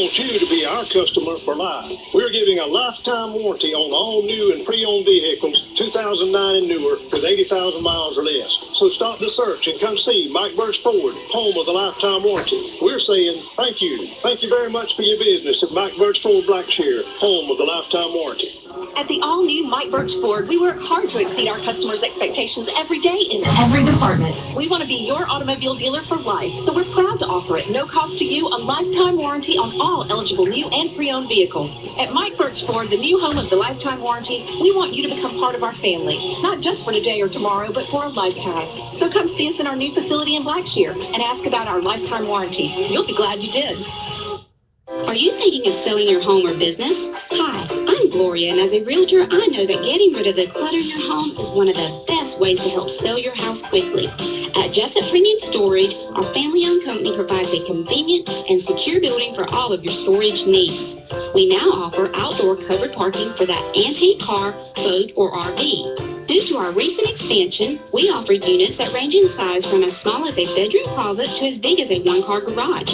Want you to be our customer for life. We're giving a lifetime warranty on all new and pre-owned vehicles, 2009 and newer, with 80,000 miles or less. So stop the search and come see Mike Birch Ford, home of the lifetime warranty. We're saying thank you. Thank you very much for your business at Mike Birch Ford Blackshear, home of the lifetime warranty. At the all-new Mike Birch Ford, we work hard to exceed our customers' expectations every day in every department. We want to be your automobile dealer for life, so we're proud to offer at no cost to you a lifetime warranty on all eligible new and pre-owned vehicles. At Mike Birch Ford, the new home of the lifetime warranty, we want you to become part of our family, not just for today or tomorrow, but for a lifetime. So come see us in our new facility in Blackshear and ask about our lifetime warranty. You'll be glad you did. Are you thinking of selling your home or business? Hi, I'm Gloria, and as a realtor, I know that getting rid of the clutter in your home is one of the best ways to help sell your house quickly. At Jessup Premium Storage, our family-owned company provides a convenient and secure building for all of your storage needs. We now offer outdoor covered parking for that antique car, boat, or RV. Due to our recent expansion, we offer units that range in size from as small as a bedroom closet to as big as a one-car garage.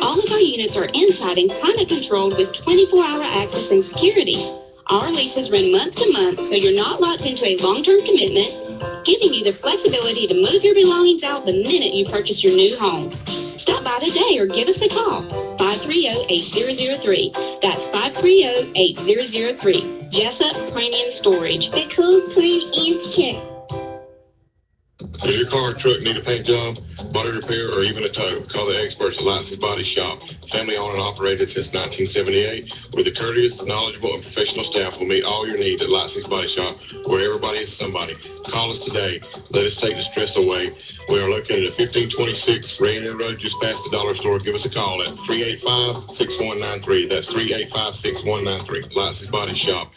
All of our units are inside and climate controlled with 24-hour access and security. Our leases run month to month, so you're not locked into a long-term commitment, giving you the flexibility to move your belongings out the minute you purchase your new home. Stop by today or give us a call, 530-8003. That's 530-8003. Jessup Premium Storage. The cool, clean, and secure. Does your car or truck need a paint job, body repair, or even a tow? Call the experts at License Body Shop. Family owned and operated since 1978. With a courteous, knowledgeable, and professional staff will meet all your needs at License Body Shop, where everybody is somebody. Call us today. Let us take the stress away. We are located at 1526 Rainier Road, just past the dollar store. Give us a call at 385-6193. That's 385-6193. License Body Shop.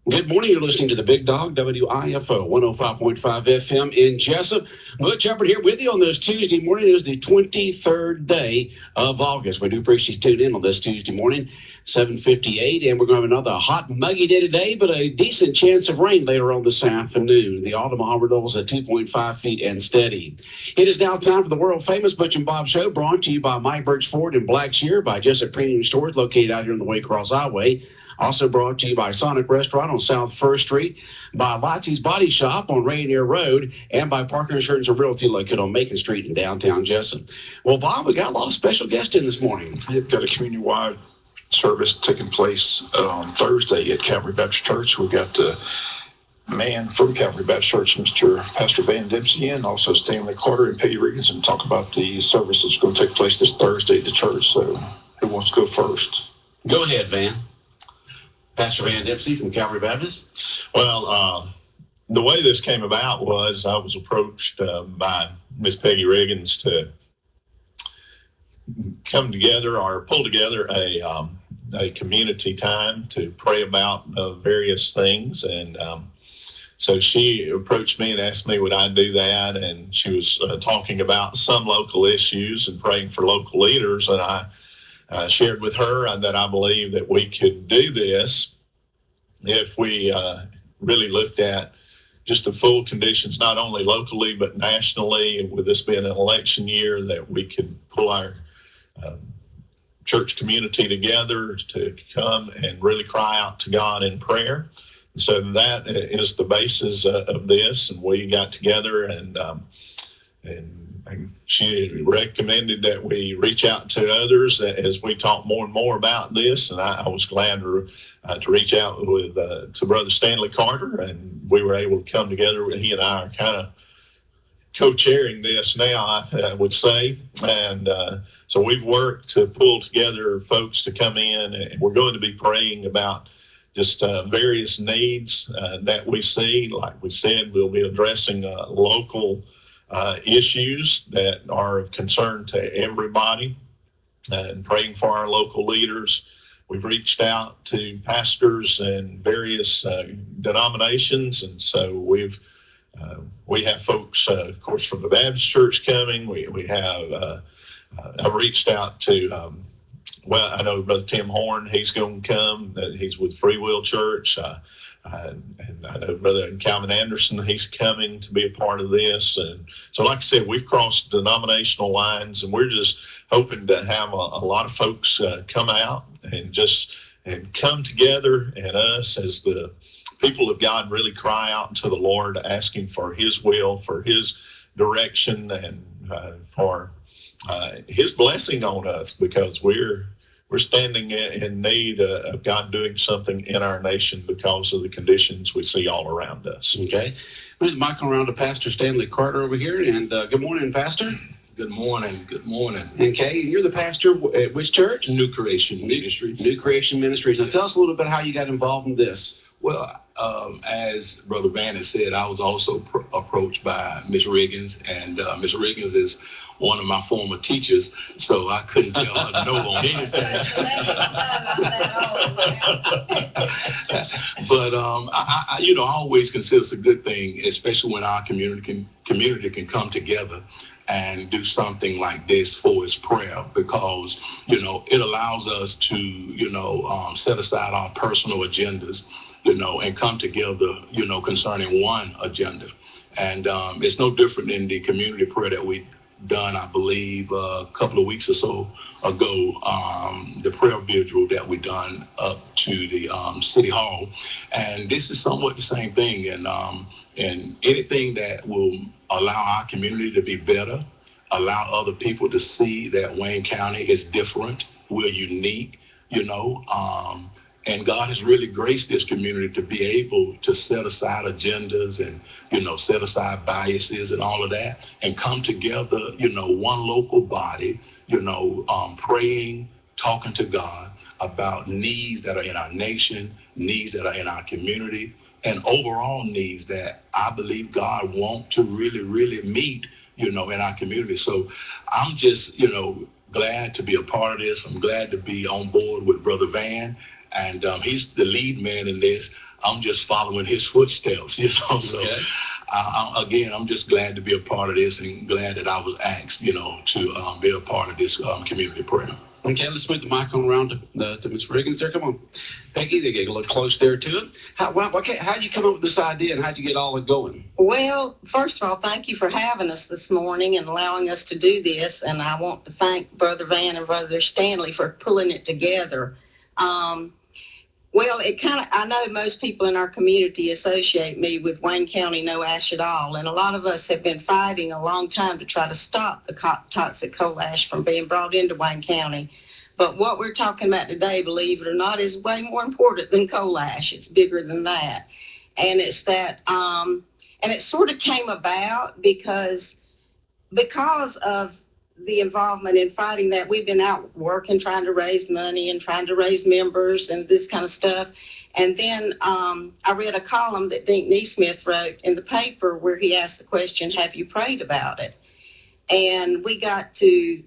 Good morning. You're listening to the Big Dog, WIFO 105.5 FM in Jessup. Butch Hubbard here with you on this Tuesday morning. It is the 23rd day of August. We do appreciate you tuning in on this Tuesday morning, 7:58, and we're going to have another hot, muggy day today, but a decent chance of rain later on this afternoon. The Omaha Dolls at 2.5 feet and steady. It is now time for the world-famous Butch and Bob Show, brought to you by Mike Birch Ford in Blackshear, by Jessup Premium Stores, located out here on the Waycross Highway. Also brought to you by Sonic Restaurant on South 1st Street, by Lotzie's Body Shop on Rainier Road, and by Parker Insurance and Realty located on Macon Street in downtown Jessup. Well, Bob, we got a lot of special guests in this morning. We've got a community-wide service taking place on Thursday at Calvary Baptist Church. We've got the man from Calvary Baptist Church, Pastor Van Dempsey, and also Stanley Carter and Peggy Riggins, and talk about the service that's going to take place this Thursday at the church. So who wants to go first? Go ahead, Van. Pastor Van Dempsey from Calvary Baptist. Well, the way this came about was I was approached by Miss Peggy Riggins to come together or pull together a community time to pray about various things. And so she approached me and asked me would I do that. And she was talking about some local issues and praying for local leaders. And I shared with her that I believe that we could do this if we really looked at just the full conditions, not only locally but nationally, and with this being an election year, that we could pull our church community together to come and really cry out to God in prayer. So that is the basis of this, and we got together and she recommended that we reach out to others as we talk more and more about this. And I was glad to reach out with to Brother Stanley Carter, and we were able to come together. He and I are kind of co-chairing this now, I would say. And so we've worked to pull together folks to come in, and we're going to be praying about just various needs that we see. Like we said, we'll be addressing local issues that are of concern to everybody and praying for our local leaders. We've reached out to pastors and various denominations, and so we have folks, of course, from the Baptist Church coming. We have I've reached out to I know Brother Tim Horn. He's going to come. He's with Free Will Church. And I know Brother Calvin Anderson, he's coming to be a part of this. And so, like I said, we've crossed denominational lines, and we're just hoping to have a lot of folks come out and come together, and us as the people of God really cry out to the Lord, asking for his will, for his direction, and for his blessing on us, because we're standing in need of God doing something in our nation because of the conditions we see all around us. Okay. Move the mic around to Pastor Stanley Carter over here. And good morning, Pastor. Good morning. Good morning. Okay. And you're the pastor at which church? New Creation Ministries. New Creation Ministries. Now tell us a little bit how you got involved in this. Well, as Brother Van has said, I was also approached by Miss Riggins, and Miss Riggins is one of my former teachers, so I couldn't tell her no on anything. But I always consider it's a good thing, especially when our community can come together and do something like this for its prayer, because it allows us to set aside our personal agendas, and come together, concerning one agenda. And it's no different in the community prayer that we done, I believe, a couple of weeks or so ago, the prayer vigil that we done up to the City Hall. And this is somewhat the same thing. And anything that will allow our community to be better, allow other people to see that Wayne County is different, we're unique, and God has really graced this community to be able to set aside agendas and, set aside biases and all of that, and come together, one local body, praying, talking to God about needs that are in our nation, needs that are in our community, and overall needs that I believe God wants to really, really meet, in our community. So I'm just, glad to be a part of this. I'm glad to be on board with Brother Van. And he's the lead man in this. I'm just following his footsteps, So, okay. Again, I'm just glad to be a part of this, and glad that I was asked, to be a part of this community prayer. Okay, let's move the mic on around to Ms. Riggins there. Come on, Peggy, they get a little close there to it. How'd you come up with this idea, and how'd you get all it going? Well, first of all, thank you for having us this morning and allowing us to do this. And I want to thank Brother Van and Brother Stanley for pulling it together. Well, I know most people in our community associate me with Wayne County No Ash at All. And a lot of us have been fighting a long time to try to stop the toxic coal ash from being brought into Wayne County. But what we're talking about today, believe it or not, is way more important than coal ash. It's bigger than that. And it's that, and it sort of came about because of the involvement in fighting that. We've been out working, trying to raise money and trying to raise members and this kind of stuff. And then I read a column that Dink Neesmith wrote in the paper where he asked the question, have you prayed about it? And we got to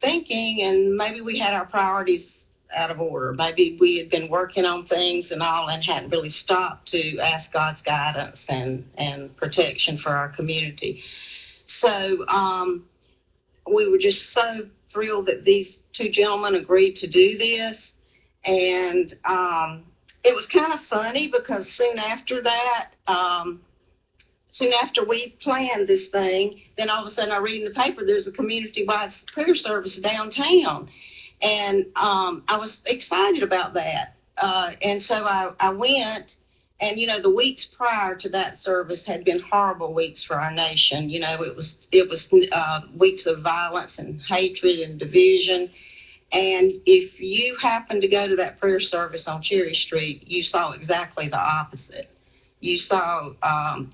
thinking, and maybe we had our priorities out of order. Maybe we had been working on things and all and hadn't really stopped to ask God's guidance and protection for our community. So we were just so thrilled that these two gentlemen agreed to do this. And it was kind of funny because soon after we planned this thing, then all of a sudden I read in the paper, there's a community-wide prayer service downtown. And I was excited about that. And so I went. And, the weeks prior to that service had been horrible weeks for our nation. It was weeks of violence and hatred and division. And if you happened to go to that prayer service on Cherry Street, you saw exactly the opposite. You saw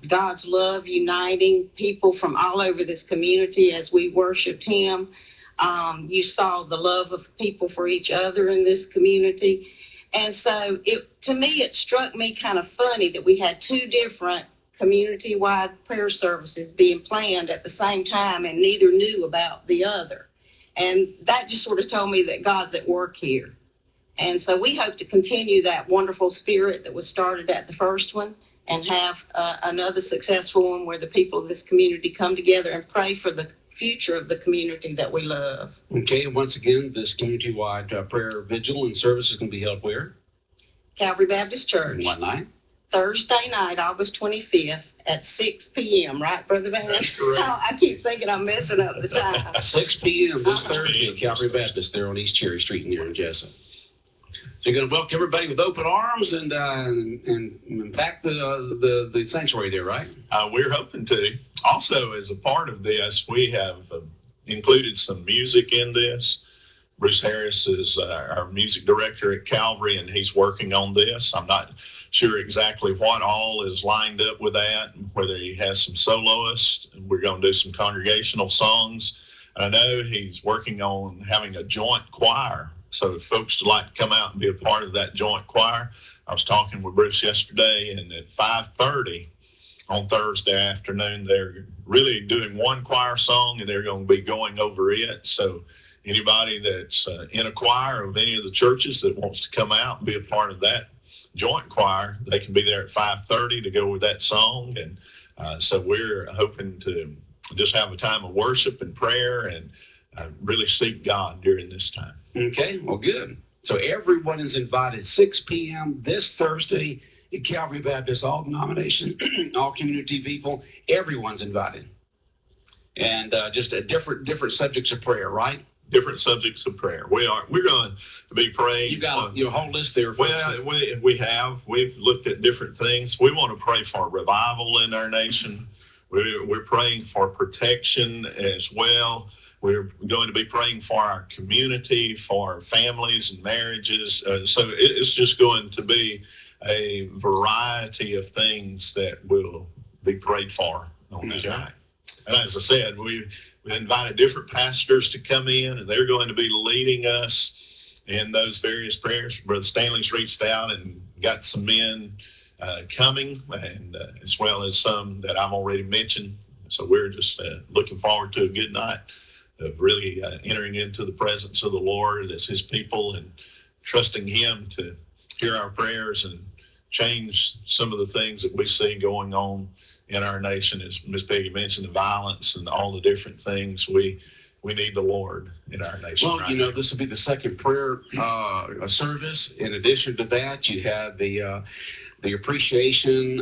God's love uniting people from all over this community as we worshiped him. You saw the love of people for each other in this community. And so to me, it struck me kind of funny that we had two different community-wide prayer services being planned at the same time, and neither knew about the other. And that just sort of told me that God's at work here. And so we hope to continue that wonderful spirit that was started at the first one and have another successful one where the people of this community come together and pray for the future of the community that we love. Okay, and once again, this community-wide prayer vigil and service is going to be held where? Calvary Baptist Church. What night? Thursday night, August 25th at 6 p.m., right, Brother Van? That's correct. I keep thinking I'm messing up the time. 6 p.m. this Thursday at Calvary Baptist there on East Cherry Street here in Jessup. So you're going to welcome everybody with open arms and pack the sanctuary there, right? We're hoping to. Also, as a part of this, we have included some music in this. Bruce Harris is our music director at Calvary, and he's working on this. I'm not sure exactly what all is lined up with that, whether he has some soloists. We're going to do some congregational songs. I know he's working on having a joint choir. So if folks would like to come out and be a part of that joint choir, I was talking with Bruce yesterday, and at 5:30 on Thursday afternoon, they're really doing one choir song, and they're going to be going over it. So anybody that's in a choir of any of the churches that wants to come out and be a part of that joint choir, they can be there at 5:30 to go with that song. And so we're hoping to just have a time of worship and prayer and really seek God during this time. Okay, well, good. So everyone is invited 6 p.m. this Thursday at Calvary Baptist, all denomination, all community people, everyone's invited. And just different subjects of prayer, right? Different subjects of prayer. We're going to be praying. You got your whole list there. Well, we've looked at different things. We want to pray for revival in our nation. We're praying for protection as well. We're going to be praying for our community, for families and marriages. So it's just going to be a variety of things that will be prayed for on that night. And as I said, we invited different pastors to come in, and they're going to be leading us in those various prayers. Brother Stanley's reached out and got some men coming, and as well as some that I've already mentioned. So we're just looking forward to a good night of really entering into the presence of the Lord as his people and trusting him to hear our prayers and change some of the things that we see going on in our nation. As Ms. Peggy mentioned, the violence and all the different things, we need the Lord in our nation. Well, you know, this will be the second prayer service. In addition to that, you had the appreciation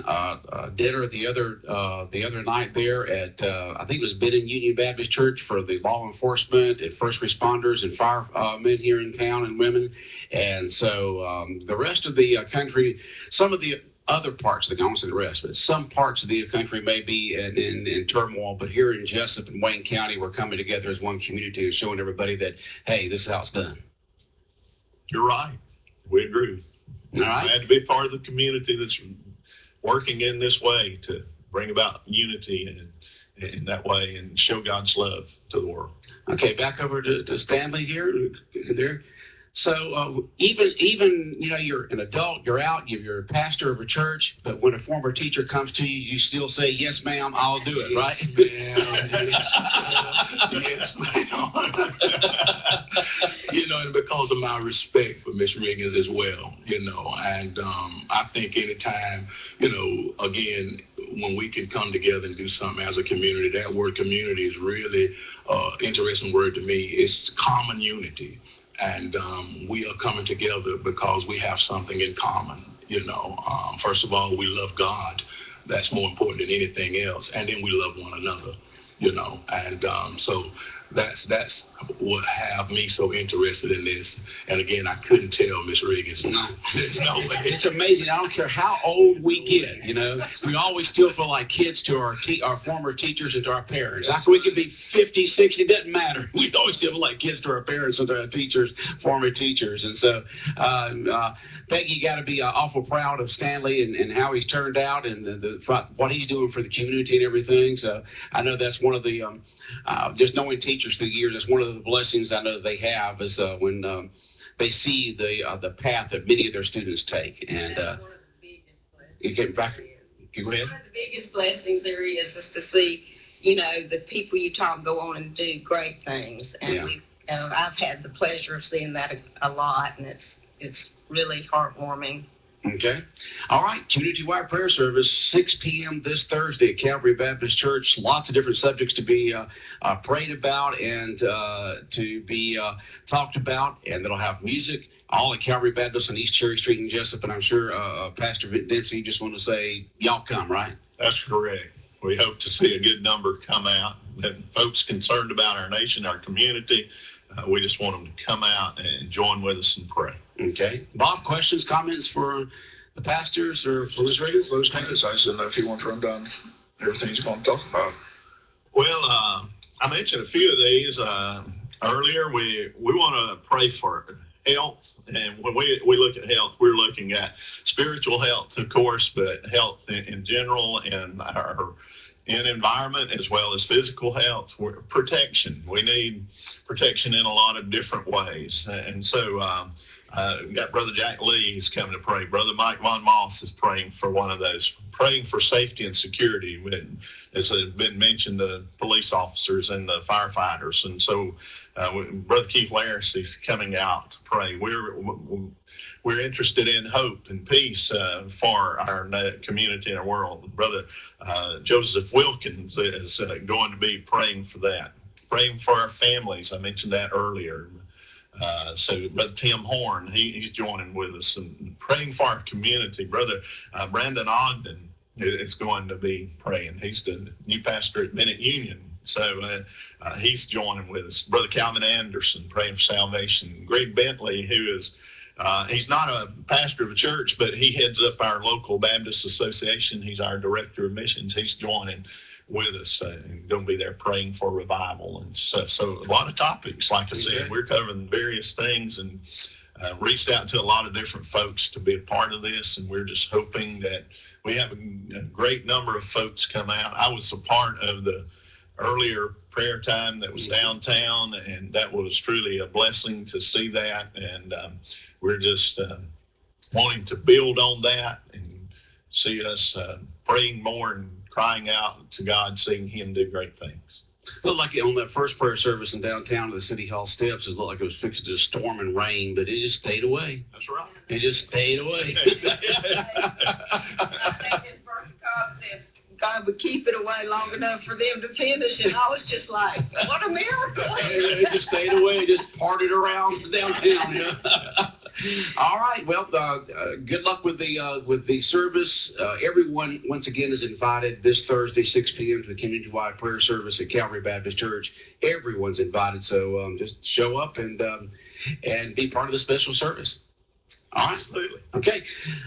dinner the other night there at I think it was Benton Union Baptist Church for the law enforcement and first responders and firemen here in town and women. And so the rest of the country, some of the other parts of the, I won't say the rest, but some parts of the country may be in turmoil. But here in Jessup and Wayne County, we're coming together as one community and showing everybody that, hey, this is how it's done. You're right. We agree. All right. Glad to be part of the community that's working in this way to bring about unity and in that way and show God's love to the world. Okay, back over to Stanley here. There. So even you know, you're an adult, you're out, you're a pastor of a church, but when a former teacher comes to you, you still say, yes, ma'am, I'll do it, right? Yes, ma'am. You know, and because of my respect for Miss Riggins as well, you know, and I think anytime, you know, again, when we can come together and do something as a community, that word community is really interesting word to me. It's common unity. And we are coming together because we have something in common. You know, first of all, we love God. That's more important than anything else. And then we love one another, you know. And so that's what have me so interested in this. And again, I couldn't tell Miss Riggins. There's no way. It's amazing. I don't care how old we get, you know, we always still feel like kids to our former teachers and to our parents. After we could be 50, 60, doesn't matter. We always still feel like kids to our parents and to our teachers, former teachers. And so, Peggy, you got to be awful proud of Stanley and how he's turned out and what he's doing for the community and everything. So I know that's one of the, just knowing teachers through the years, that's one of the blessings I know that they have is when they see the path that many of their students take. And one of the biggest blessings you get back. Go ahead. One of the biggest blessings there is to see, you know, the people you taught go on and do great things. And I've had the pleasure of seeing that a lot, and it's really heartwarming. Okay. All right. Community-wide prayer service, 6 p.m. this Thursday at Calvary Baptist Church. Lots of different subjects to be prayed about and to be talked about. And it'll have music, all at Calvary Baptist on East Cherry Street in Jessup. And I'm sure Pastor Dempsey just want to say, y'all come, right? That's correct. We hope to see a good number come out. And folks concerned about our nation, our community, we just want them to come out and join with us and pray. Okay. Bob, questions, comments for the pastors or for Ms. Reagan? Those things, I just didn't know if you want to run down everything he's going to talk about. Well, I mentioned a few of these earlier. We want to pray for health. And when we look at health, we're looking at spiritual health, of course, but health in general and our environment as well as physical health. Protection. We need protection in a lot of different ways. And so we got Brother Jack Lee is coming to pray. Brother Mike Von Moss is praying for one of those, praying for safety and security. As has been mentioned, the police officers and the firefighters. And so Brother Keith Laris is coming out to pray. We're interested in hope and peace for our community and our world. Brother Joseph Wilkins is going to be praying for that, praying for our families. I mentioned that earlier. So Brother Tim Horn, he's joining with us and praying for our community. Brother Brandon Ogden is going to be praying. He's the new pastor at Bennett Union. So he's joining with us. Brother Calvin Anderson praying for salvation. Greg Bentley, who is he's not a pastor of a church, but he heads up our local Baptist Association. He's our director of missions. He's joining with us and going to be there praying for revival and stuff. So a lot of topics, like I said, we're covering various things and reached out to a lot of different folks to be a part of this. And we're just hoping that we have a great number of folks come out. I was a part of the earlier prayer time that was downtown, and that was truly a blessing to see that. And we're just wanting to build on that and see us praying more and crying out to God, seeing him do great things. Looked like on that first prayer service in downtown at the City Hall steps, it looked like it was fixing to storm and rain, but it just stayed away. That's right. It just stayed away. I think Ms. Bertha Cobb said God would keep it away long enough for them to finish, and I was just like, what a miracle. It just stayed away. It just parted around downtown. You know? All right. Well, good luck with the service. Everyone, once again, is invited this Thursday, 6 p.m. to the community-wide prayer service at Calvary Baptist Church. Everyone's invited, so just show up and be part of the special service. All right. Absolutely. Okay.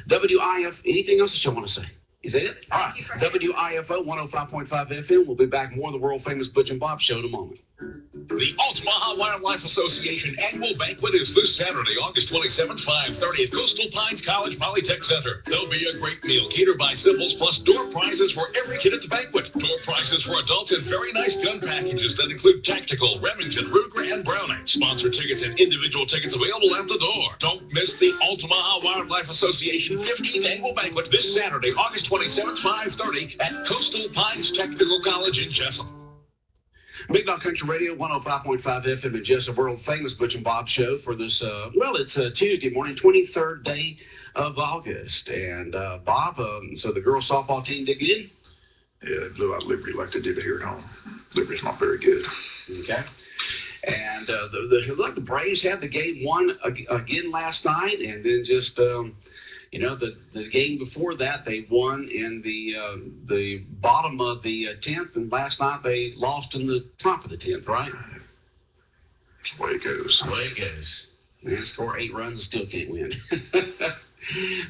WIF. Anything else that you want to say? Is that it? All right. WIFO 105.5 FM. We'll be back more of the world-famous Butch and Bob Show in a moment. The Altamaha Wildlife Association annual banquet is this Saturday, August 27th, 5:30 at Coastal Pines College Polytech Center. There'll be a great meal catered by Symbols, plus door prizes for every kid at the banquet. Door prizes for adults and very nice gun packages that include tactical, Remington, Ruger, and Browning. Sponsor tickets and individual tickets available at the door. Don't miss the Altamaha Wildlife Association 15th annual banquet this Saturday, August 27th, 5:30 at Coastal Pines Technical College in Jessup. Big Dog Country Radio, 105.5 FM in Jessup, world famous Butch and Bob Show for this, it's Tuesday morning, 23rd day of August. And Bob, so the girls softball team did get in? Yeah, they blew out Liberty like they did here at home. Liberty's not very good. Okay. And the Braves had the game won again last night, and then just the game before that they won in the bottom of the 10th, and last night they lost in the top of the 10th, right? That's the way it goes. The way it goes. They score 8 runs and still can't win.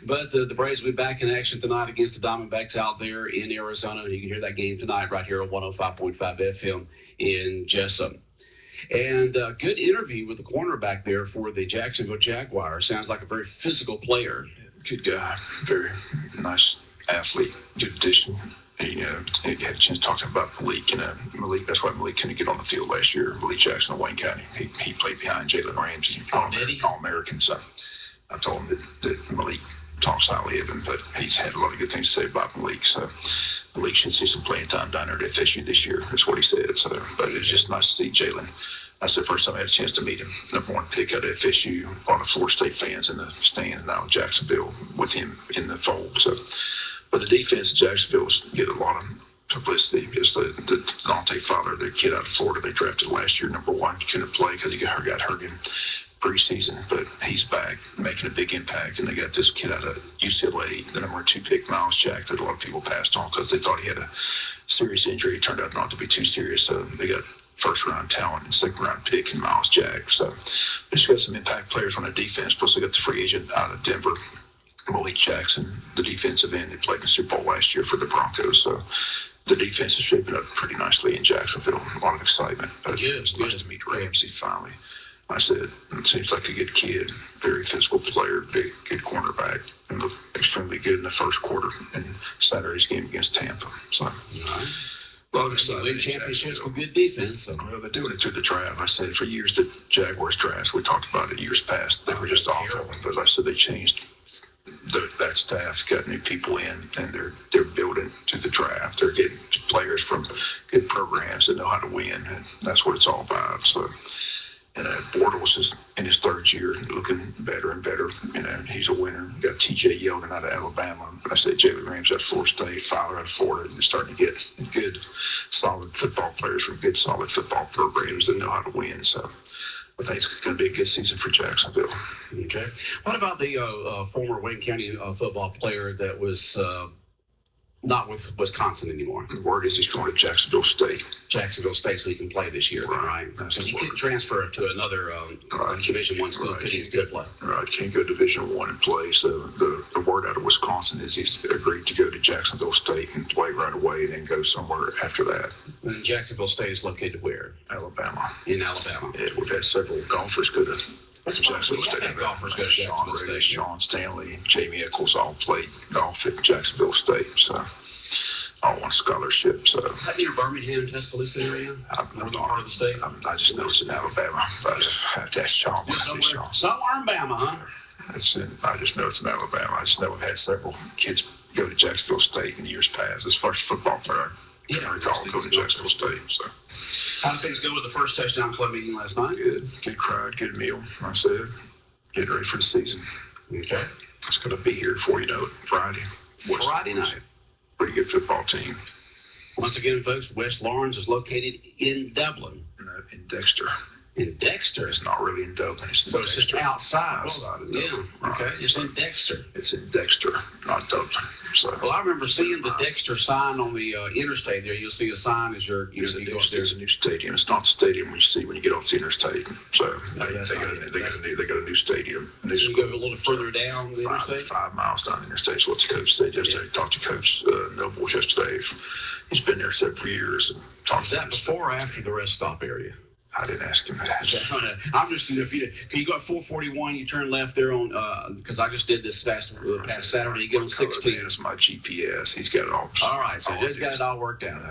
But the Braves will be back in action tonight against the Diamondbacks out there in Arizona. And you can hear that game tonight right here on 105.5 FM in Jessup. And good interview with the cornerback there for the Jacksonville Jaguars. Sounds like a very physical player. Good guy, very nice athlete, good addition. He had a chance to talk to him about Malik. Malik, that's why Malik couldn't get on the field last year. Malik Jackson of Wayne County. He played behind Jalen Ramsey, All-American. So I told him that Malik talks highly of him, but he's had a lot of good things to say about Malik. So Malik should see some playing time down there at FSU this year. That's what he said. So, but it's just nice to see Jalen That's the first time I had a chance to meet him. Number one pick out of FSU. A lot of Florida State fans in the stand now in Jacksonville with him in the fold. So, but the defense in Jacksonville get a lot of publicity. Just the Dante Fowler, the kid out of Florida they drafted last year, number one, couldn't play because he got hurt in preseason, but he's back making a big impact. And they got this kid out of UCLA, the number 2 pick, Miles Jack, that a lot of people passed on because they thought he had a serious injury. It turned out not to be too serious. So they got first-round talent and second-round pick in Miles Jack. So they just got some impact players on the defense. Plus they got the free agent out of Denver, Malik Jackson, the defensive end that played in the Super Bowl last year for the Broncos. So the defense is shaping up pretty nicely in Jacksonville. A lot of excitement. It's nice to meet Ramsey finally. I said, it seems like a good kid, very physical player, very good cornerback, and looked extremely good in the first quarter in Saturday's game against Tampa. So, a lot of excitement. Championships with good defense. So. Well, they're doing it through the draft. I said for years the Jaguars drafts, we talked about it years past, they were just awful. But I said they changed that staff, got new people in, and they're building to the draft. They're getting players from good programs that know how to win, and that's what it's all about. So. And Bortles is in his third year, looking better and better. He's a winner. You got T.J. Yeldon out of Alabama. I said Jalen Ramsey out of Florida State, Fowler out of Florida. They're starting to get good, solid football players from good, solid football programs that know how to win. So I think it's going to be a good season for Jacksonville. Okay. What about the former Wayne County football player that was not with Wisconsin anymore? The word is he's going to Jacksonville State. Jacksonville State, so he can play this year, right? So he couldn't transfer to another Division I school, could he still play? Right, can't go Division I and play. So the word out of Wisconsin is he's agreed to go to Jacksonville State and play right away, and then go somewhere after that. And Jacksonville State is located where? Alabama. In Alabama. Yeah, we've had several golfers go to Jacksonville State. Golfers go to Jacksonville State. Sean Stanley, Jamie Eccles all played golf at Jacksonville State. So all on scholarship. So is that near Birmingham, Tuscaloosa area? Northern part of the state? I just know it's in Alabama. I just have to ask Sean when I see Sean. Somewhere in Bama, huh? I just know it's in Alabama. I just know we've had several kids go to Jacksonville State in years past. His first football player I recall go to Jacksonville State. So how did things go with the first touchdown club meeting last night? Good crowd, good meal. I said, getting ready for the season. Okay. It's going to be here before you know it. Friday night. Pretty good football team. Once again, folks, West Lawrence is located in Dublin. No, in Dexter. In Dexter? It's not really in Dublin. It's so it's just outside of Dublin. Yeah, okay. Right. It's in Dexter. It's in Dexter, not Dublin. So, well, I remember seeing the Dexter sign on the interstate there. You'll see a sign as you go up there. There's a new stadium. It's not the stadium you see when you get off the interstate. So they got a new stadium. So you go a little further down the interstate? 5 miles down the interstate is what the coach said yesterday. Talked to Coach Nobles yesterday. He's been there several years. Is that before or after the rest stop area? I didn't ask him that. I'm just, if you go at 441, you turn left there on, because I just did this past Saturday, you get on 16. It's my GPS. He's got it all. All right, so he's got it all worked out.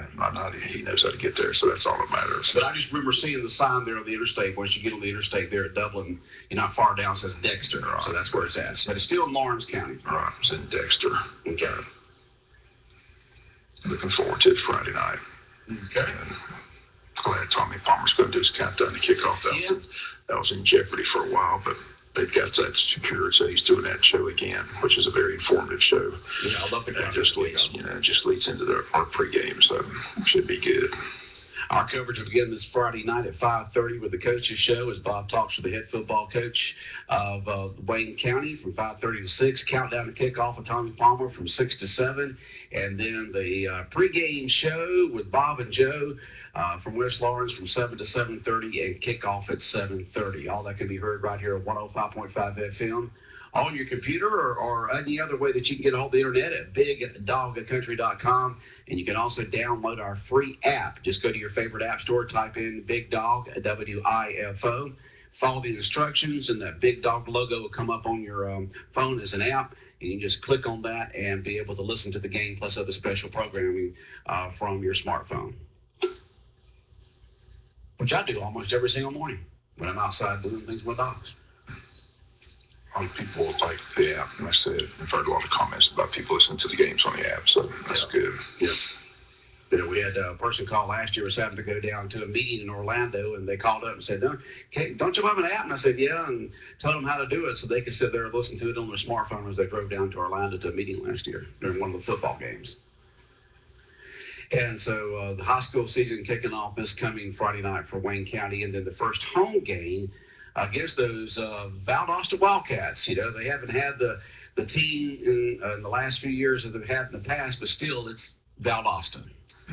He knows how to get there, so that's all that matters. But I just remember seeing the sign there on the interstate. Once you get on the interstate there at Dublin, you're not far down, it says Dexter. Right. So that's where it's at. But it's still in Lawrence County. Right, it's in Dexter. Okay. Looking forward to it Friday night. Okay. Glad Tommy Palmer's going to do his countdown to kickoff. That was in jeopardy for a while, but they've got that secured, so he's doing that show again, which is a very informative show. Yeah, I love the countdown. Just leads into our pregame, so it should be good. Our coverage will begin this Friday night at 5:30 with the Coaches Show as Bob talks with the head football coach of Wayne County from 5:30 to 6. Countdown to kickoff with Tommy Palmer from 6 to 7. And then the pregame show with Bob and Joe from West Lawrence from 7 to 7:30 and kickoff at 7:30. All that can be heard right here at 105.5 FM. On your computer or any other way that you can get a hold of the internet at bigdogcountry.com. And you can also download our free app. Just go to your favorite app store, type in Big Dog, WIFO. Follow the instructions, and that Big Dog logo will come up on your phone as an app. You can just click on that and be able to listen to the game plus other special programming from your smartphone. Which I do almost every single morning when I'm outside doing things with dogs. A lot of people like the app, and I said, I've heard a lot of comments about people listening to the games on the app, so that's good. Yeah. You know, we had a person call last year was having to go down to a meeting in Orlando, and they called up and said, "No, don't you have an app?" And I said, "Yeah," and told them how to do it so they could sit there and listen to it on their smartphone as they drove down to Orlando to a meeting last year during one of the football games. And so the high school season kicking off this coming Friday night for Wayne County, and then the first home game against those Valdosta Wildcats. You know, they haven't had the team in the last few years that they've had in the past, but still it's Valdosta.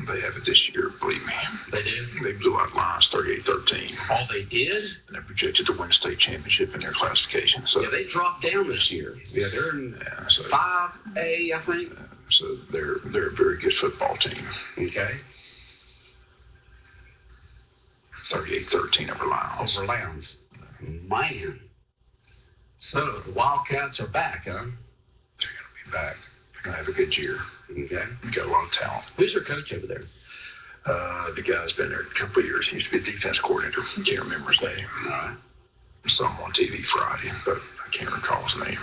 They have it this year, believe me. They did? They blew out Lions 38-13. Oh, they did? And they're projected to win state championship in their classification. So yeah, they dropped down this year. Yeah, they're in 5A, I think. So they're a very good football team. Okay. 38-13 over Lions. Over Lions. Man. So the Wildcats are back, huh? They're going to be back. They're going to have a good year. Okay. They got a lot of talent. Who's their coach over there? The guy's been there a couple of years. He used to be a defense coordinator. I can't remember his name. All right. I saw him on TV Friday, but I can't recall his name.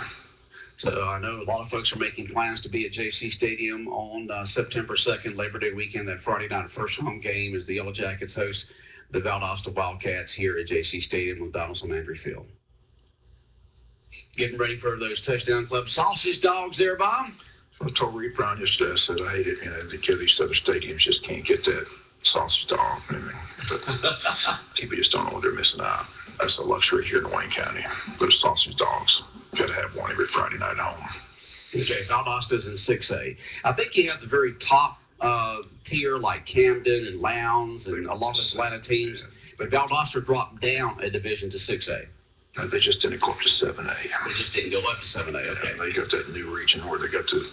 So I know a lot of folks are making plans to be at JC Stadium on September 2nd, Labor Day weekend. That Friday night first home game is the Yellow Jackets host the Valdosta Wildcats here at JC Stadium with Donaldson Landry Field. Getting ready for those touchdown club sausage dogs there, Bob. I told Reed Brown yesterday, I said, I hate it, you know, these other stadiums just can't get that sausage dog. But people just don't know what they're missing out. That's a luxury here in Wayne County. Those sausage dogs, got to have one every Friday night at home. Okay, Valdosta's in 6A. I think you have the very top tier like Camden and Lowndes and a lot of Atlanta teams, but Valdosta dropped down a division to 6A. They just didn't go up to 7A. They just didn't go up to 7A. Okay, they got that new region where they got to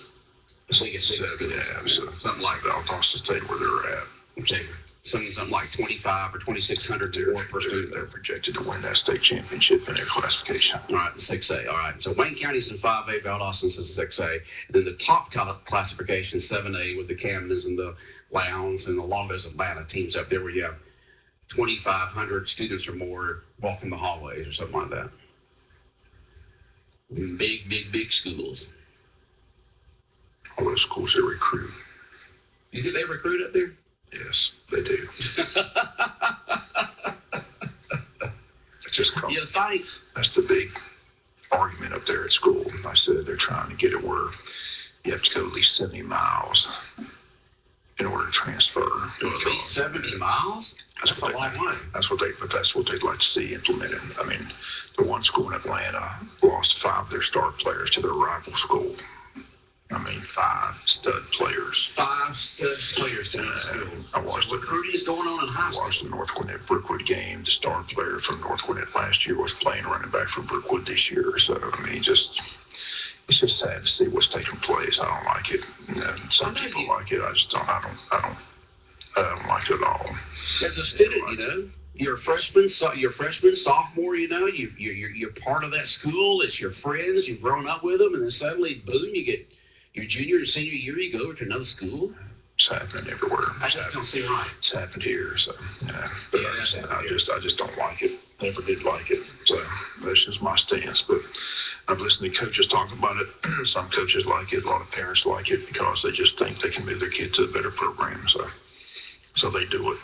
biggest schools. Yeah, so something like Valdosta State where they're at. Okay. Something like 25 or 2,600 more per student. They're projected to win that state championship in their classification. All right, 6A. All right. So Wayne County's in 5A, Valdosta's in 6A. And then the top classification, 7A, with the Camdens and the Lowndes and a lot of those Atlanta teams up there where you have 2,500 students or more walking the hallways or something like that. Big schools. All those schools they recruit. You think they recruit up there? Yes, they do. Just you think? That's the big argument up there at school. I said they're trying to get it where you have to go at least 70 miles in order to transfer. At least 70 miles? That's a long way. That's what they'd like to see implemented. I mean, the one school in Atlanta lost 5 of their star players to their rival school. I mean, 5 stud players. 5 stud players to the school. I watched recruiting is going on in high school. I watched the North Gwinnett Brookwood game. The star player from North Gwinnett last year was playing running back for Brookwood this year. So, I mean, it's just sad to see what's taking place. I don't like it. Some people like it. I just don't. I don't like it at all. As a student, you know, you're a freshman, sophomore. You know, you're part of that school. It's your friends. You've grown up with them, and then suddenly, boom, you get your junior and senior year. You go over to another school. It's happening everywhere. I just don't see right. It's happened here, so but I just don't like it. Never did like it. So that's just my stance. But I've listened to coaches talk about it. Some coaches like it. A lot of parents like it because they just think they can move their kid to a better program. So they do it.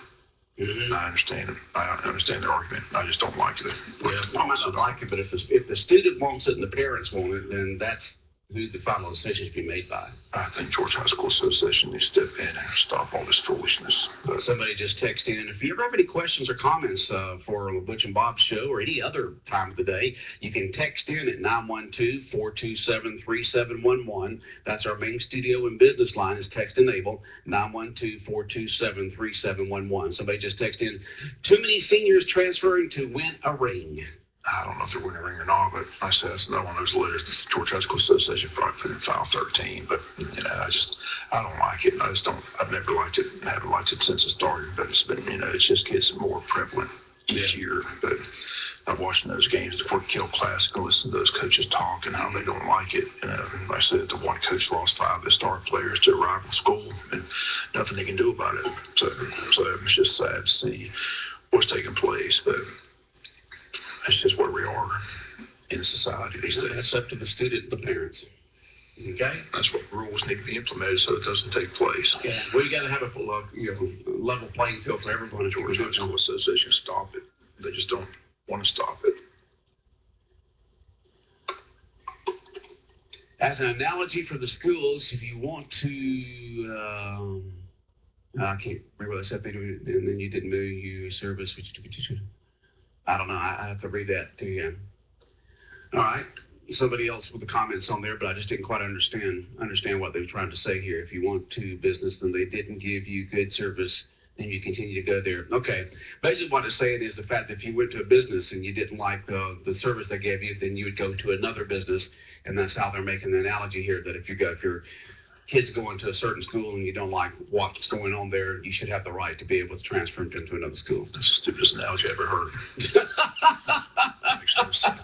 Mm-hmm. I understand it. I understand the argument. I just don't like it. I might not like it, but if the student wants it and the parents want it, then that's who the final decisions be made by. I think Georgia High School Association needs to step in and stop all this foolishness. Somebody just text in. If you ever have any questions or comments for the Butch and Bob Show or any other time of the day, you can text in at 912-427-3711. That's our main studio and business line is text enabled, 912-427-3711. Somebody just text in, too many seniors transferring to win a ring. I don't know if they're winning a ring or not, but I said that's another one of those letters that the Georgia High School Association probably put in file 13. But you know, I don't like it. I've never liked it. I haven't liked it since it started. But it's been, you know, it just gets more prevalent each year. But I'm watching those games before the Kill Classic and listen to those coaches talk and how they don't like it. You know, like I said, the one coach lost 5 of his star players to a rival school, and nothing they can do about it. So it's just sad to see what's taking place, but. That's just where we are in society these days. It's up to the student and the parents. Okay? That's what rules need to be implemented so it doesn't take place. Yeah, we got to have a level playing field for everyone. Georgia High School Association stop it. They just don't want to stop it. As an analogy for the schools, if you want to, I can't remember what I said. They do, and then you didn't move your service. I don't know. I have to read that to you. All right. Somebody else with the comments on there, but I just didn't quite understand what they were trying to say here. If you want to business, then they didn't give you good service, then you continue to go there. Okay. Basically what it's saying is the fact that if you went to a business and you didn't like the service they gave you, then you would go to another business. And that's how they're making the analogy here, that if your kids go into a certain school and you don't like what's going on there, you should have the right to be able to transfer them to another school. That's the stupidest analogy I ever heard. Makes no sense.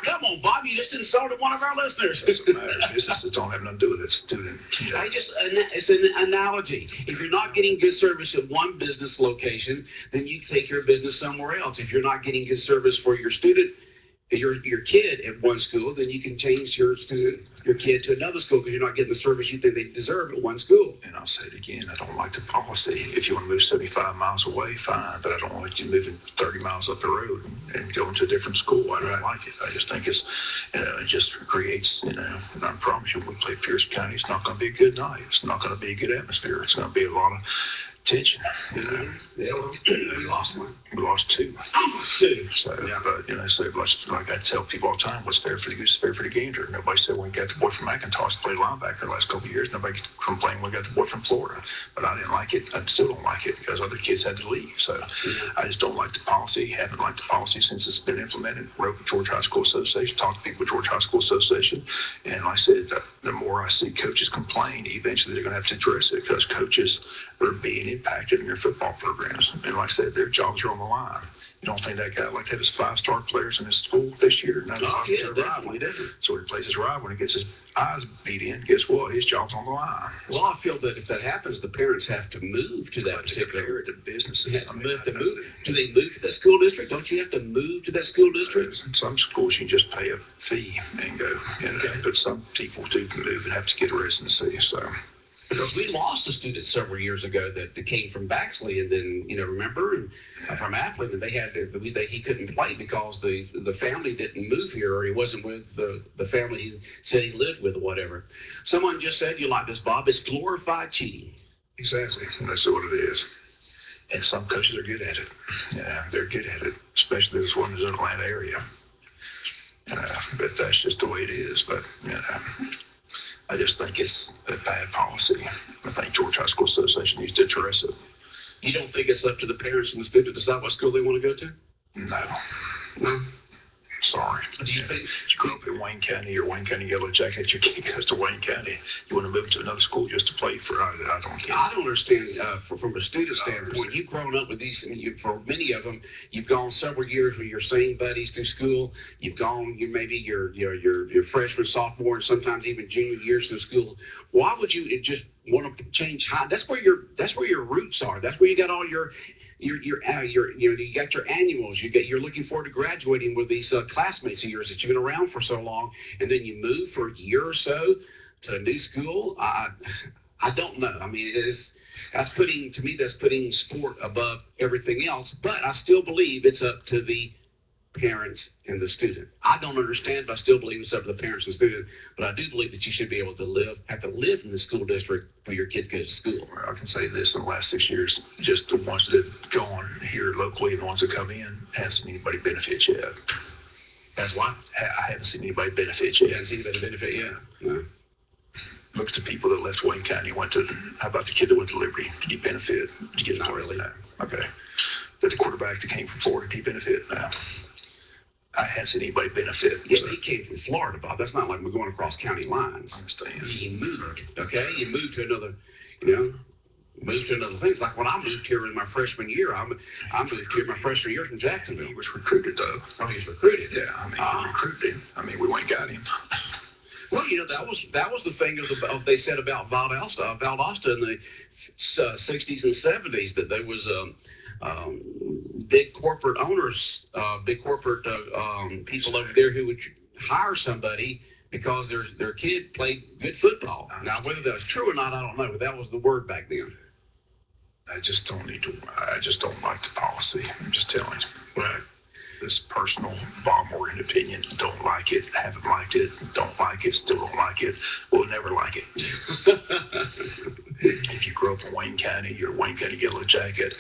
Come on, Bob, you just insulted one of our listeners. Doesn't matter. Businesses don't have nothing to do with it. Student. Yeah. It's an analogy. If you're not getting good service at one business location, then you take your business somewhere else. If you're not getting good service for your student, your kid at one school, then you can change your kid to another school because you're not getting the service you think they deserve at one school. And I'll say it again, I don't like the policy. If you want to move 75 miles away, fine, but I don't want you moving 30 miles up the road and going to a different school. I don't like it. I just think it just creates, and I promise you, when we play Pierce County, it's not going to be a good night. It's not going to be a good atmosphere. It's going to be a lot of tension. Yeah, well, we lost one. We lost two. So, yeah. But, so like I tell people all the time, what's fair for the goose is fair for the gander. Nobody said when we got the boy from McIntosh to play linebacker the last couple of years, nobody complained when we got the boy from Florida. But I didn't like it. I still don't like it because other kids had to leave. So I just don't like the policy. Haven't liked the policy since it's been implemented. Wrote with Georgia High School Association, talked to people with Georgia High School Association. And like I said, the more I see coaches complain, eventually they're going to have to address it because coaches are being impacted in their football programs. And like I said, their jobs are on the line. You don't think that guy like to have his 5-star players in his school this year? No, definitely didn't. So he plays his rival when he gets his eyes beat in. Guess what? His job's on the line. Well, I feel that if that happens, the parents have to move to that particular businesses. Do they move to that school district? Don't you have to move to that school district? In some schools, you just pay a fee and go. But some people do move and have to get a residency. So. Because we lost a student several years ago that came from Baxley, and then remember, from Appling, and he couldn't play because the family didn't move here, or he wasn't with the family he said he lived with, or whatever. Someone just said, you like this, Bob? It's glorified cheating. Exactly, and that's what it is. And some coaches are good at it. Yeah, they're good at it, especially this one in the Atlanta area. But that's just the way it is. But I just think it's a bad policy. I think Georgia High School Association needs to address it. You don't think it's up to the parents and the student to decide what school they want to go to? No. Sorry. Do you think you grew up in Wayne County or Wayne County Yellow Jackets, your kid goes to Wayne County, you want to move to another school just to play for? I don't get it. I don't understand from a student standpoint. You've grown up with these. For many of them, you've gone several years with your same buddies through school. You've gone maybe your freshman, sophomore, and sometimes even junior years through school. Why would you just want to change high? That's where your roots are. That's where you got all your you got your annuals. You're looking forward to graduating with these classmates of yours that you've been around for so long, and then you move for a year or so to a new school. I don't know. I mean, that's putting sport above everything else. But I still believe it's up to the parents and the student. I don't understand, but I still believe it's up to the parents and student. But I do believe that you should be able to have to live in the school district where your kids go to school. I can say this: in the last 6 years, just the ones that have gone here locally and the ones that come in, hasn't seen anybody benefit yet. That's why I haven't seen anybody benefit yet. You haven't seen anybody benefit yet? No. Look at the people that left Wayne County, how about the kid that went to Liberty? Did he benefit? Did he get Not really. No. Okay. Did the quarterback that came from Florida, did he benefit? No. I haven't seen anybody benefit. Yeah, but he came from Florida, Bob. That's not like we're going across county lines. I understand. He moved, okay? You moved to another, moved to another thing. It's like when I moved here in my freshman year, I moved here my freshman year from Jacksonville. He was recruited, though. Oh, he was recruited? Yeah, we recruited him. We went and got him. Well, that was the thing they said about Valdosta in the 60s and 70s, that there was big corporate owners, big corporate people over there who would hire somebody because their kid played good football. Now, whether that was true or not, I don't know, but that was the word back then. I just don't like the policy. I'm just telling you. Right. This personal Bob Morgan opinion. Don't like it. Haven't liked it. Don't like it. Still don't like it. Will never like it. If you grew up in Wayne County, you're a Wayne County Yellow Jacket.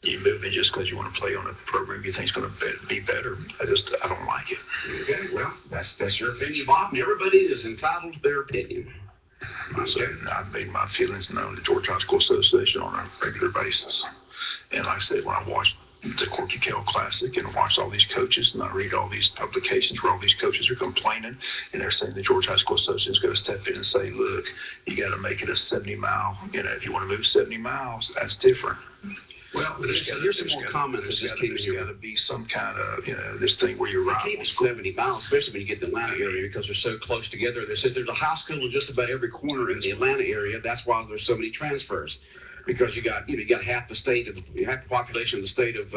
You move in just because you want to play on a program you think is going to be better. I don't like it. Okay, well, that's your opinion, Bob. And everybody is entitled to their opinion. I've made my feelings known to Georgia High School Association on a regular basis. And like I said, when I watched the Corky Kell Classic and watch all these coaches, and I read all these publications where all these coaches are complaining, and they're saying the Georgia High School Association is going to step in and say, look, you got to make it a 70-mile. If you want to move 70 miles, that's different. Well, here's some more comments that just came in here. There's got to be some kind of, this thing where you're right. Keep it 70 miles, especially when you get to the Atlanta area, because they're so close together. There says there's a high school in just about every corner in the Atlanta area. That's why there's so many transfers, because you got half the population of the state of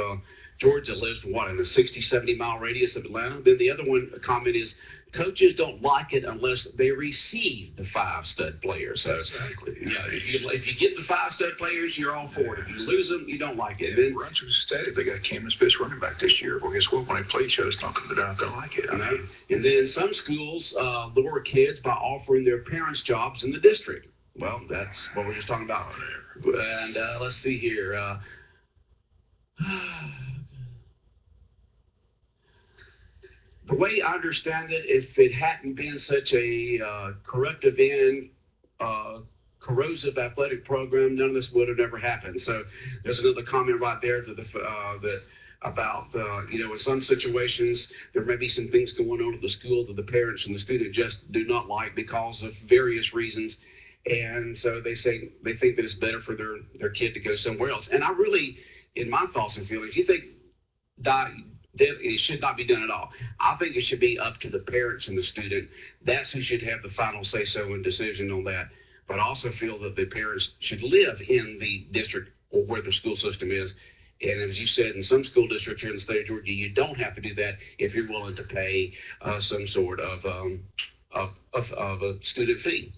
Georgia lives in a 60, 70 mile radius of Atlanta. Then the other comment is coaches don't like it unless they receive the 5 stud players. So exactly. Yeah, if you get the 5 stud players, you're all for it. If you lose them, you don't like it. Then Brunswick State, they got Cameron's best running back this year. Well, guess what? When they play each other, they're not going to like it. And then some schools lure kids by offering their parents jobs in the district. Well, that's what we're just talking about. And let's see here. The way I understand it, if it hadn't been such a corruptive and corrosive athletic program, none of this would have never happened. So there's another comment right there about in some situations there may be some things going on at the school that the parents and the student just do not like because of various reasons. And so they think that it's better for their kid to go somewhere else. And I really, in my thoughts and feelings, you think it should not be done at all. I think it should be up to the parents and the student. That's who should have the final say-so and decision on that. But I also feel that the parents should live in the district or where their school system is. And as you said, in some school districts here in the state of Georgia, you don't have to do that if you're willing to pay some sort of a student fee.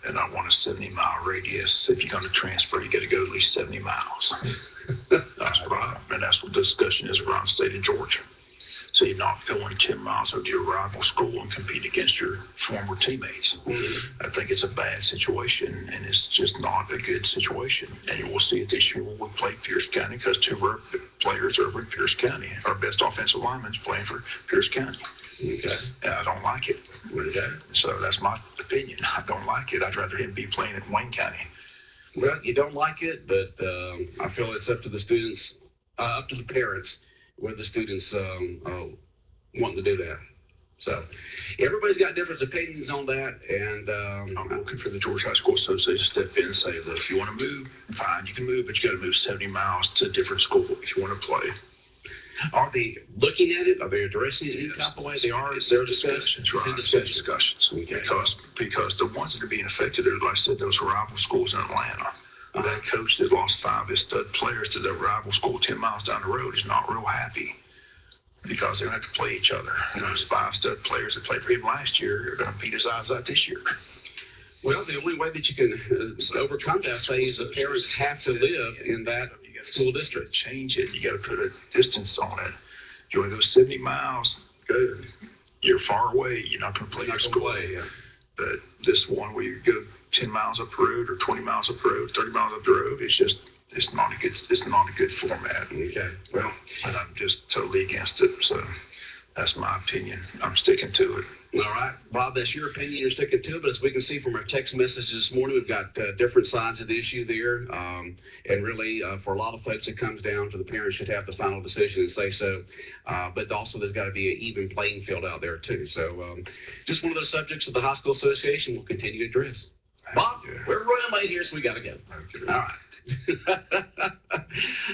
And I want a 70-mile radius. If you're going to transfer, you got to go at least 70 miles. That's what the discussion is around the state of Georgia. So you're not going 10 miles over to your rival school and compete against your former teammates. Mm-hmm. I think it's a bad situation, and it's just not a good situation. And you will see it this year when we play Pierce County, because 2 of our players are over in Pierce County. Our best offensive lineman's playing for Pierce County. Okay. And I don't like it. Okay. So that's my opinion. I don't like it. I'd rather him be playing in Wayne County. Well, you don't like it, but I feel it's up to the students, up to the parents, where the students want to do that. So everybody's got different opinions on that, and I'm looking for the Georgia High School Association to step in and say, look, if you want to move, fine, you can move, but you got to move 70 miles to a different school if you want to play. Are they looking at it? Are they addressing it in any type of way? They are. They're discussions. Right. Discussions. Okay. Because the ones that are being affected are, like I said, those rival schools in Atlanta. That coach that lost 5 of his stud players to their rival school 10 miles down the road is not real happy, because they're going to have to play each other. Those 5 stud players that played for him last year are going to beat his eyes out this year. Well, the only way that you can overcome that thing is the parents have to live in that school district. Change it. You got to put a distance on it. If you want to go 70 miles, good. You're far away. You're not going to play your school. But this one where you go 10 miles up the road or 20 miles up the road, 30 miles up the road, it's not a good format. Okay. Well, and I'm just totally against it. So that's my opinion. I'm sticking to it. All right, Bob, that's your opinion. You're sticking to it. But as we can see from our text messages this morning, we've got different sides of the issue there. And really, for a lot of folks, it comes down to the parents should have the final decision and say so. But also, there's got to be an even playing field out there, too. So just one of those subjects that the High School Association will continue to address. Bob, we're running late here, so we got to go. Okay. All right.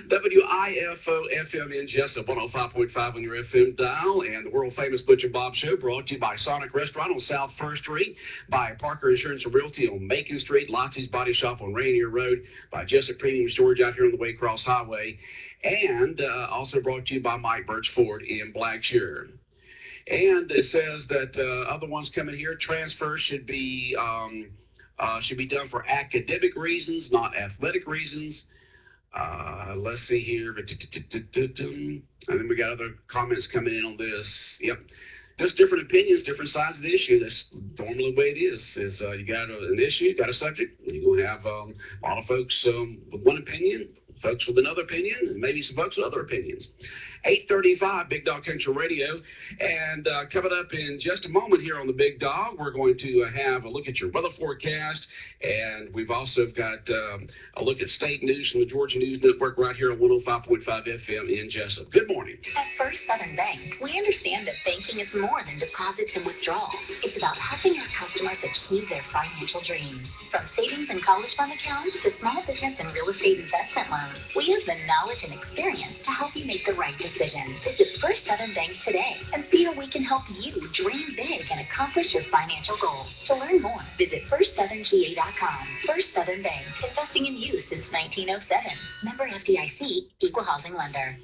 WIFO FM in Jessup, 105.5 on your FM dial, and the world famous Butch and Bob Show brought to you by Sonic Restaurant on South First Street, by Parker Insurance and Realty on Macon Street, Lotzie's Body Shop on Rainier Road, by Jessup Premium Storage out here on the Waycross Highway, and also brought to you by Mike Birch Ford in Blackshear. And it says that other ones coming here, transfers should be done for academic reasons, not athletic reasons. Let's see here. And then we got other comments coming in on this. Yep. Just different opinions, different sides of the issue. That's normally the way it is you got an issue, you got a subject, and you're going to have a lot of folks with one opinion, folks with another opinion, and maybe some folks with other opinions. 8:35, Big Dog Country Radio. And coming up in just a moment here on the Big Dog, we're going to have a look at your weather forecast. And we've also got a look at state news from the Georgia News Network right here on 105.5 FM in Jessup. Good morning. At First Southern Bank, we understand that banking is more than deposits and withdrawals. It's about helping our customers achieve their financial dreams. From savings and college fund accounts to small business and real estate investment loans, we have the knowledge and experience to help you make the right decision. Visit First Southern Bank today and see how we can help you dream big and accomplish your financial goals. To learn more, visit FirstSouthernGA.com. First Southern Bank, investing in you since 1907. Member FDIC, Equal Housing Lender.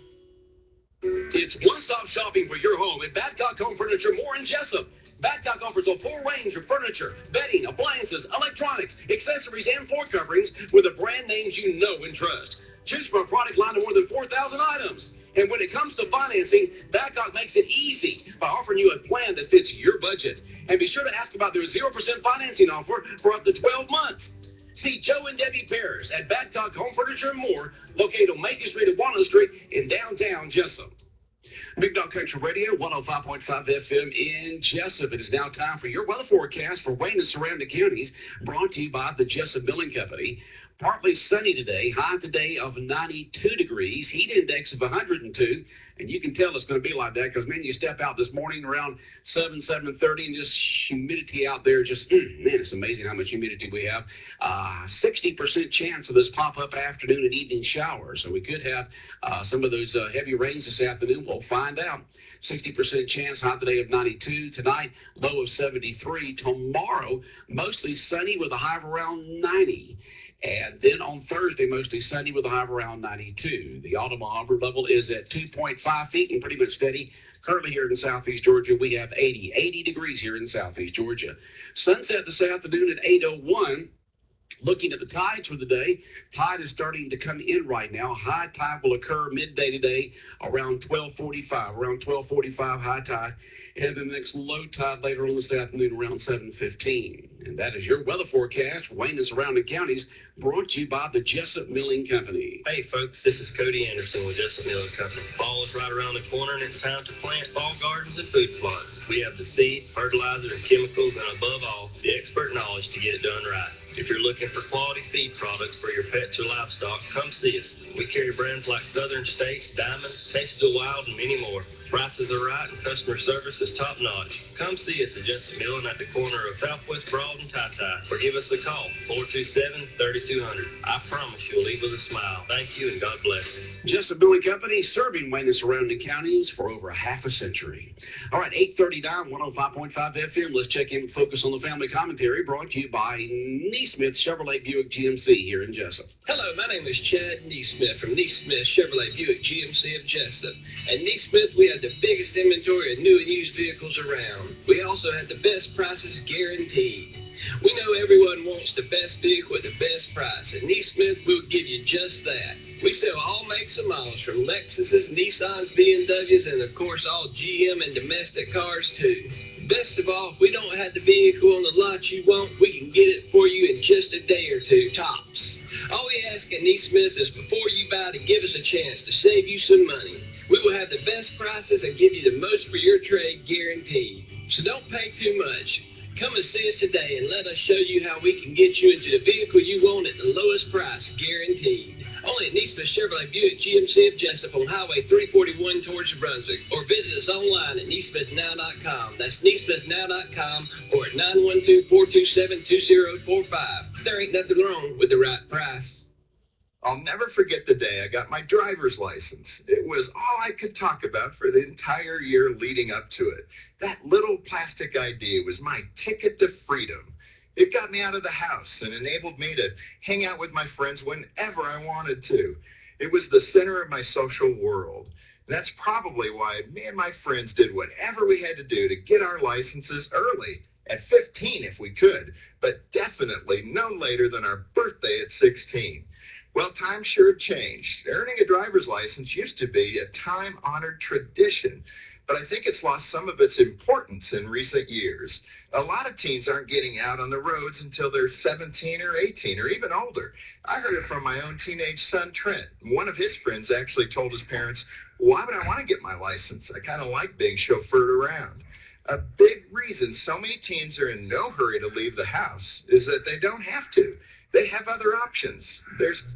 It's one-stop shopping for your home at Badcock Home Furniture More in Jessup. Badcock offers a full range of furniture, bedding, appliances, electronics, accessories, and floor coverings with the brand names you know and trust. Choose from a product line of more than 4,000 items. And when it comes to financing, Badcock makes it easy by offering you a plan that fits your budget. And be sure to ask about their 0% financing offer for up to 12 months. See Joe and Debbie Pears at Badcock Home Furniture and More, located on Macon Street and Walnut Street in downtown Jessup. Big Dog Country Radio, 105.5 FM in Jessup. It is now time for your weather forecast for Wayne and surrounding counties, brought to you by the Jessup Milling Company. Partly sunny today, high today of 92 degrees, heat index of 102. And you can tell it's going to be like that because, man, you step out this morning around 7:30, and just humidity out there. Just, man, it's amazing how much humidity we have. 60% chance of this pop-up afternoon and evening showers. So we could have some of those heavy rains this afternoon. We'll find out. 60% chance, high today of 92. Tonight, low of 73. Tomorrow, mostly sunny with a high of around 90. And then on Thursday, mostly sunny with a high of around 92. The autumn level is at 2.5 feet and pretty much steady. Currently here in southeast Georgia, we have 80 degrees here in southeast Georgia. Sunset this afternoon at 8:01. Looking at the tides for the day, tide is starting to come in right now. High tide will occur midday today around 12:45. Around 12:45 high tide. And then the next low tide later on this afternoon around 7:15. And that is your weather forecast for Wayne and surrounding counties, brought to you by the Jessup Milling Company. Hey folks, this is Cody Anderson with Jessup Milling Company. Fall is right around the corner and it's time to plant fall gardens and food plots. We have the seed, fertilizer, and chemicals, and above all, the expert knowledge to get it done right. If you're looking for quality feed products for your pets or livestock, come see us. We carry brands like Southern States, Diamond, Taste of the Wild, and many more. Prices are right and customer service is top notch. Come see us at Jessup Milling at the corner of Southwest Broad and Tie-Tie, or give us a call, 427-3200. I promise you'll leave with a smile. Thank you and God bless. Jessup Milling Company, serving Wayne and surrounding counties for over a half a century. All right, 8:39, 105.5 FM. Let's check in and focus on the family commentary, brought to you by Neesmith Chevrolet Buick GMC here in Jessup. Hello, my name is Chad Neesmith from Neesmith Chevrolet Buick GMC of Jessup. At Neesmith, we have the biggest inventory of new and used vehicles around. We also have the best prices guaranteed. We know everyone wants the best vehicle at the best price. At Neesmith, we'll give you just that. We sell all makes and models from Lexuses, Nissans, BMWs, and of course all GM and domestic cars too. Best of all, if we don't have the vehicle on the lot you want, we can get it for you in just a day or two, tops. All we ask at Neesmith is before you buy to give us a chance to save you some money. We will have the best prices and give you the most for your trade guaranteed. So don't pay too much. Come and see us today and let us show you how we can get you into the vehicle you want at the lowest price guaranteed. Only at Neesmith Chevrolet Buick GMC of Jessup on Highway 341 towards New Brunswick, or visit us online at neesmithnow.com. That's neesmithnow.com, or at 912-427-2045. There ain't nothing wrong with the right price. I'll never forget the day I got my driver's license. It was all I could talk about for the entire year leading up to it. That little plastic ID was my ticket to freedom. It got me out of the house and enabled me to hang out with my friends whenever I wanted to. It was the center of my social world. That's probably why me and my friends did whatever we had to do to get our licenses early, at 15 if we could, but definitely no later than our birthday at 16. Well, times sure have changed. Earning a driver's license used to be a time-honored tradition, but I think it's lost some of its importance in recent years. A lot of teens aren't getting out on the roads until they're 17 or 18 or even older. I heard it from my own teenage son, Trent. One of his friends actually told his parents, "Why would I want to get my license? I kind of like being chauffeured around." A big reason so many teens are in no hurry to leave the house is that they don't have to. They have other options. There's